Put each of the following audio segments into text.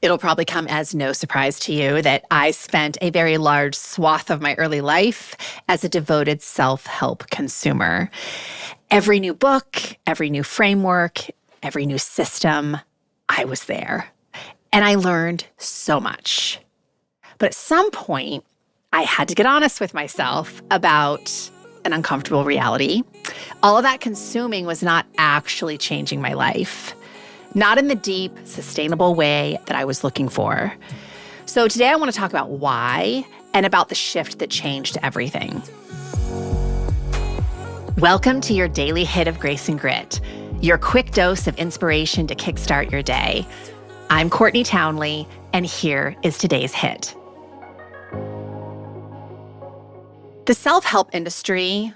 It'll probably come as no surprise to you that I spent a very large swath of my early life as a devoted self-help consumer. Every new book, every new framework, every new system, I was there. And I learned so much. But at some point, I had to get honest with myself about an uncomfortable reality. All of that consuming was not actually changing my life. Not in the deep, sustainable way that I was looking for. So today I want to talk about why and about the shift that changed everything. Welcome to your daily hit of grace and grit, your quick dose of inspiration to kickstart your day. I'm Courtney Townley, and here is today's hit. The self-help industry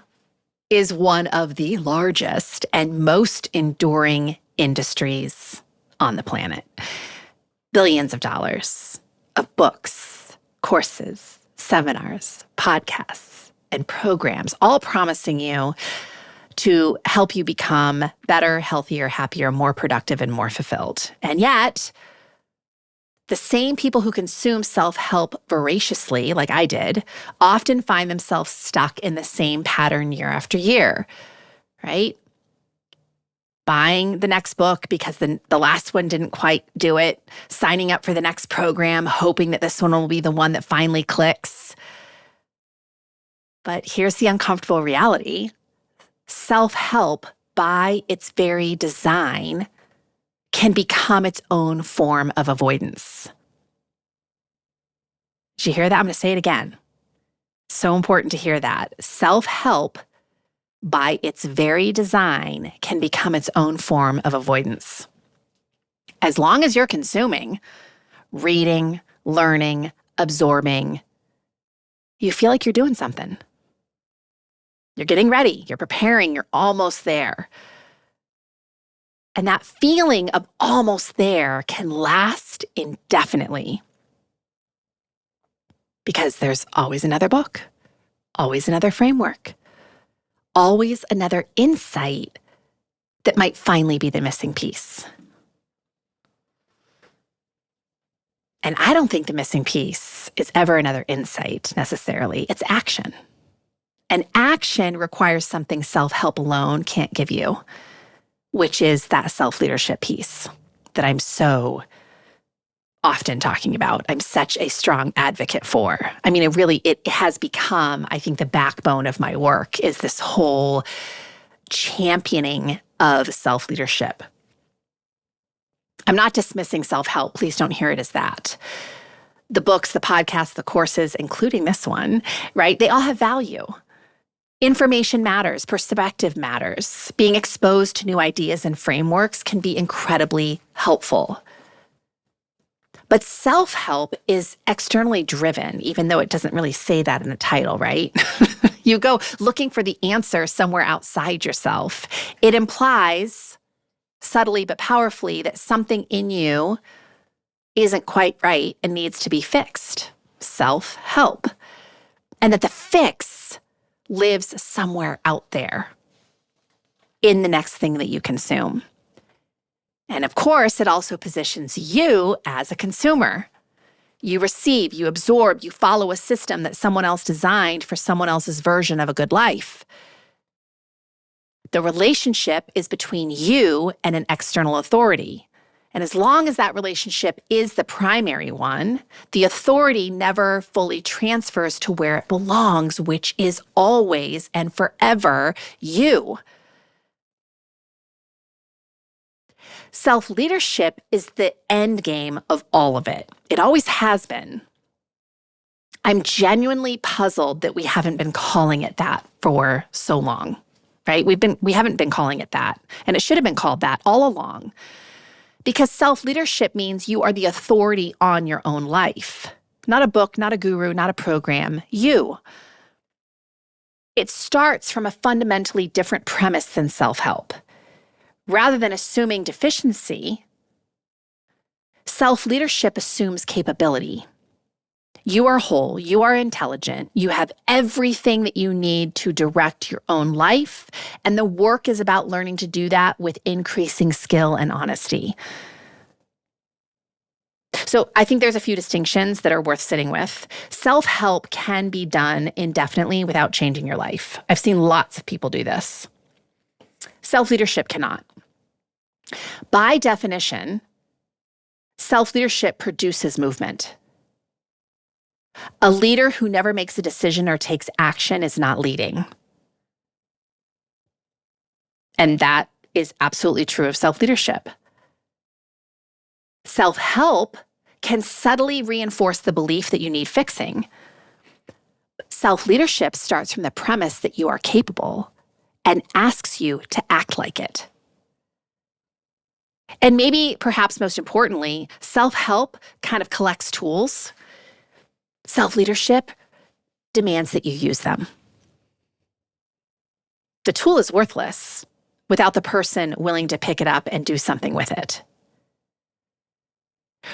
is one of the largest and most enduring industries on the planet. Billions of dollars of books, courses, seminars, podcasts, and programs, all promising you to help you become better, healthier, happier, more productive, and more fulfilled. And yet, the same people who consume self-help voraciously, like I did, often find themselves stuck in the same pattern year after year, right? Buying the next book because the last one didn't quite do it, signing up for the next program, hoping that this one will be the one that finally clicks. But here's the uncomfortable reality. Self-help, by its very design, can become its own form of avoidance. Did you hear that? I'm going to say it again. So important to hear that. Self-help, by its very design, can become its own form of avoidance. As long as you're consuming, reading, learning, absorbing, you feel like you're doing something. You're getting ready, you're preparing, you're almost there. And that feeling of almost there can last indefinitely because there's always another book, always another framework, always another insight that might finally be the missing piece. And I don't think the missing piece is ever another insight necessarily. It's action. And action requires something self-help alone can't give you, which is that self-leadership piece that I'm so often talking about. I'm such a strong advocate for. I mean, it has become, I think, the backbone of my work is this whole championing of self-leadership. I'm not dismissing self-help. Please don't hear it as that. The books, the podcasts, the courses, including this one, right? They all have value. Information matters, perspective matters. Being exposed to new ideas and frameworks can be incredibly helpful. But self-help is externally driven, even though it doesn't really say that in the title, right? You go looking for the answer somewhere outside yourself. It implies, subtly but powerfully, that something in you isn't quite right and needs to be fixed. Self-help. And that the fix lives somewhere out there in the next thing that you consume. And of course, it also positions you as a consumer. You receive, you absorb, you follow a system that someone else designed for someone else's version of a good life. The relationship is between you and an external authority. And as long as that relationship is the primary one, the authority never fully transfers to where it belongs, which is always and forever you. Self-leadership is the end game of all of it. It always has been. I'm genuinely puzzled that we haven't been calling it that for so long, right? We haven't been calling it that, and it should have been called that all along. Because self-leadership means you are the authority on your own life. Not a book, not a guru, not a program, you. It starts from a fundamentally different premise than self-help. Rather than assuming deficiency, self-leadership assumes capability. You are whole, you are intelligent, you have everything that you need to direct your own life, and the work is about learning to do that with increasing skill and honesty. So I think there's a few distinctions that are worth sitting with. Self-help can be done indefinitely without changing your life. I've seen lots of people do this. Self-leadership cannot. By definition, self-leadership produces movement. A leader who never makes a decision or takes action is not leading. And that is absolutely true of self-leadership. Self-help can subtly reinforce the belief that you need fixing. Self-leadership starts from the premise that you are capable and asks you to act like it. And maybe, perhaps most importantly, self-help kind of collects tools. Self-leadership demands that you use them. The tool is worthless without the person willing to pick it up and do something with it.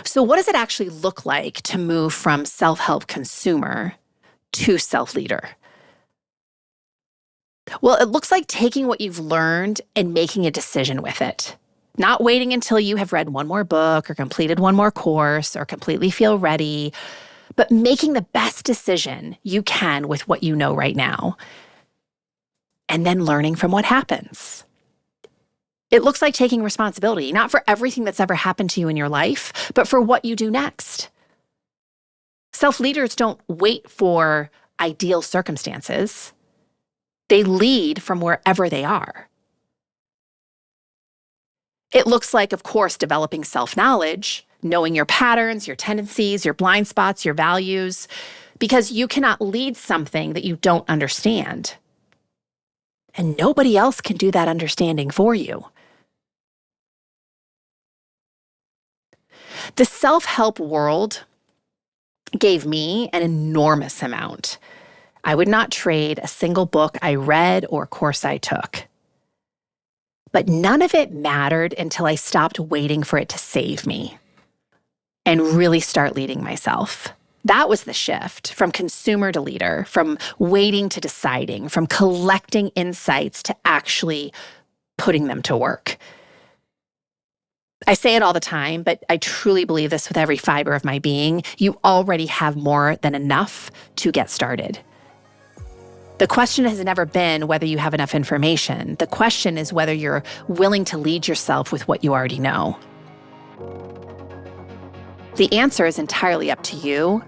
So what does it actually look like to move from self-help consumer to self-leader? Well, it looks like taking what you've learned and making a decision with it. Not waiting until you have read one more book or completed one more course or completely feel ready, but making the best decision you can with what you know right now. And then learning from what happens. It looks like taking responsibility, not for everything that's ever happened to you in your life, but for what you do next. Self-leaders don't wait for ideal circumstances. They lead from wherever they are. It looks like, of course, developing self-knowledge, knowing your patterns, your tendencies, your blind spots, your values, because you cannot lead something that you don't understand. And nobody else can do that understanding for you. The self-help world gave me an enormous amount. I would not trade a single book I read or course I took. But none of it mattered until I stopped waiting for it to save me and really start leading myself. That was the shift from consumer to leader, from waiting to deciding, from collecting insights to actually putting them to work. I say it all the time, but I truly believe this with every fiber of my being. You already have more than enough to get started. The question has never been whether you have enough information. The question is whether you're willing to lead yourself with what you already know. The answer is entirely up to you,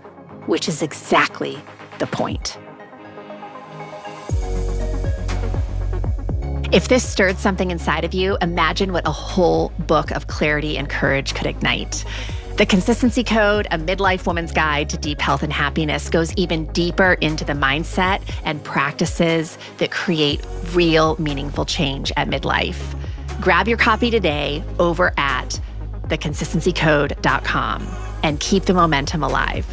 which is exactly the point. If this stirred something inside of you, imagine what a whole book of clarity and courage could ignite. The Consistency Code, a midlife woman's guide to deep health and happiness, goes even deeper into the mindset and practices that create real, meaningful change at midlife. Grab your copy today over at theconsistencycode.com and keep the momentum alive.